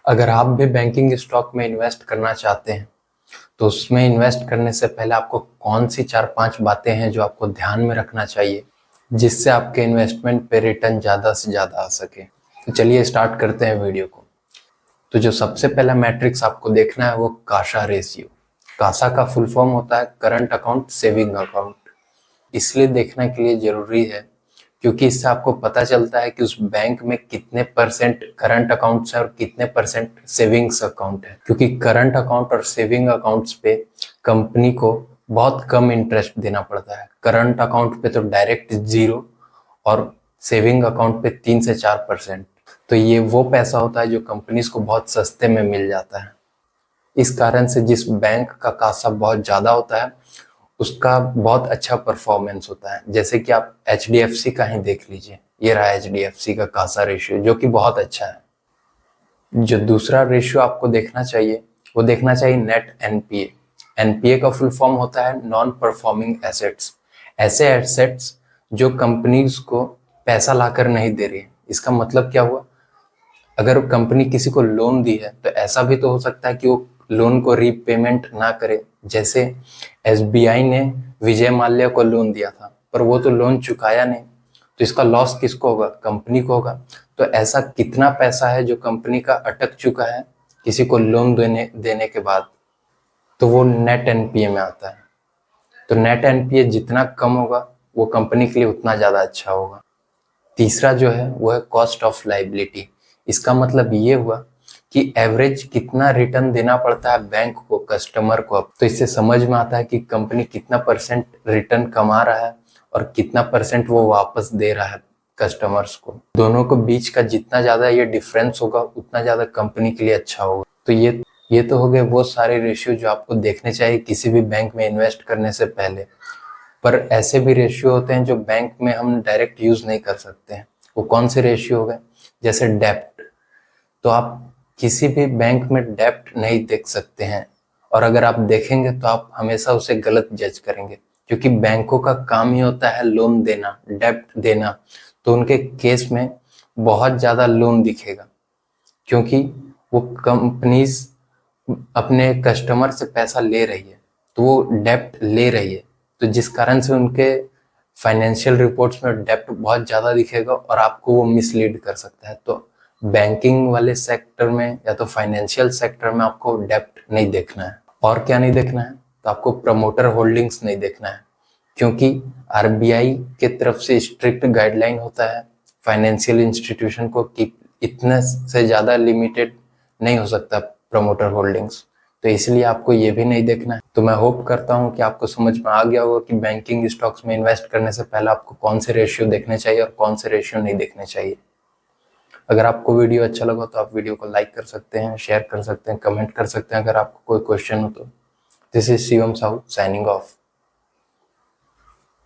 अगर आप भी बैंकिंग स्टॉक में इन्वेस्ट करना चाहते हैं तो उसमें इन्वेस्ट करने से पहले आपको कौन सी 4-5 बातें हैं जो आपको ध्यान में रखना चाहिए जिससे आपके इन्वेस्टमेंट पे रिटर्न ज़्यादा से ज़्यादा आ सके। तो चलिए स्टार्ट करते हैं वीडियो को। तो जो सबसे पहला मैट्रिक्स आपको देखना है वो कासा रेशियो। कासा का फुल फॉर्म होता है करंट अकाउंट सेविंग अकाउंट। इसलिए देखने के लिए जरूरी है क्योंकि इससे आपको पता चलता है कि उस बैंक में कितने परसेंट करंट अकाउंट्स है और कितने परसेंट सेविंग्स अकाउंट है। क्योंकि करंट अकाउंट और सेविंग अकाउंट्स पे कंपनी को बहुत कम इंटरेस्ट देना पड़ता है। करंट अकाउंट पे तो डायरेक्ट 0 और सेविंग अकाउंट पे 3 से 4%। तो ये वो पैसा होता है जो कंपनीज को बहुत सस्ते में मिल जाता है। इस कारण से जिस बैंक का कासा बहुत ज्यादा होता है उसका बहुत अच्छा परफॉर्मेंस होता है। जैसे कि आप HDFC का ही देख लीजिए, ये रहा HDFC का कासा रेशियो जो कि बहुत अच्छा है। जो दूसरा रेशियो आपको देखना चाहिए वो देखना चाहिए नेट NPA। NPA का फुल फॉर्म होता है नॉन परफॉर्मिंग एसेट्स। ऐसे एसेट्स जो कंपनीज को पैसा लाकर नहीं दे रही है। इसका मतलब क्या हुआ, अगर कंपनी किसी को लोन दी है तो ऐसा भी तो हो सकता है कि वो लोन को रीपेमेंट ना करे। जैसे SBI ने विजय माल्या को लोन दिया था पर वो तो लोन चुकाया नहीं, तो इसका लॉस किसको होगा, कंपनी को होगा। तो ऐसा कितना पैसा है जो कंपनी का अटक चुका है किसी को लोन देने के बाद, तो वो नेट NPA में आता है। तो नेट NPA जितना कम होगा वो कंपनी के लिए उतना ज्यादा अच्छा होगा। तीसरा जो है वो है कॉस्ट ऑफ लाइबिलिटी। इसका मतलब ये हुआ कि एवरेज कितना रिटर्न देना पड़ता है बैंक को कस्टमर को। तो इससे समझ में आता है कि कंपनी कितना परसेंट रिटर्न कमा रहा है और कितना परसेंट वो वापस दे रहा है कस्टमर्स को। दोनों को बीच का जितना ज्यादा ये डिफरेंस होगा उतना ज्यादा कंपनी के लिए अच्छा होगा। तो ये तो हो गए वो सारे रेशियो जो आपको देखने चाहिए किसी भी बैंक में इन्वेस्ट करने से पहले। पर ऐसे भी रेशियो होते हैं जो बैंक में हम डायरेक्ट यूज नहीं कर सकते हैं। वो कौन से रेशियो हो गए, जैसे डेप्ट। तो आप किसी भी बैंक में डेप्ट नहीं देख सकते हैं, और अगर आप देखेंगे तो आप हमेशा उसे गलत जज करेंगे क्योंकि बैंकों का काम ही होता है लोन देना, डेप्ट देना। तो उनके केस में बहुत ज्यादा लोन दिखेगा क्योंकि वो कंपनीज अपने कस्टमर से पैसा ले रही है, तो वो डेप्ट ले रही है। तो जिस कारण से उनके फाइनेंशियल रिपोर्ट्स में डेप्ट बहुत ज्यादा दिखेगा और आपको वो मिसलीड कर सकता है। तो बैंकिंग वाले सेक्टर में या तो फाइनेंशियल सेक्टर में आपको डेप्ट नहीं देखना है। और क्या नहीं देखना है, तो आपको प्रमोटर होल्डिंग्स नहीं देखना है क्योंकि RBI के तरफ से स्ट्रिक्ट गाइडलाइन होता है फाइनेंशियल इंस्टीट्यूशन को कि इतने से ज्यादा लिमिटेड नहीं हो सकता प्रमोटर होल्डिंग्स। तो इसलिए आपको ये भी नहीं देखना है। तो मैं होप करता हूँ कि आपको समझ में आ गया होगा कि बैंकिंग स्टॉक्स में इन्वेस्ट करने से पहले आपको कौन से रेशियो देखने चाहिए और कौन से रेशियो नहीं देखने चाहिए। अगर आपको वीडियो अच्छा लगा तो आप वीडियो को लाइक कर सकते हैं, शेयर कर सकते हैं, कमेंट कर सकते हैं अगर आपको कोई क्वेश्चन हो तो। This is Shivam Sahu signing off.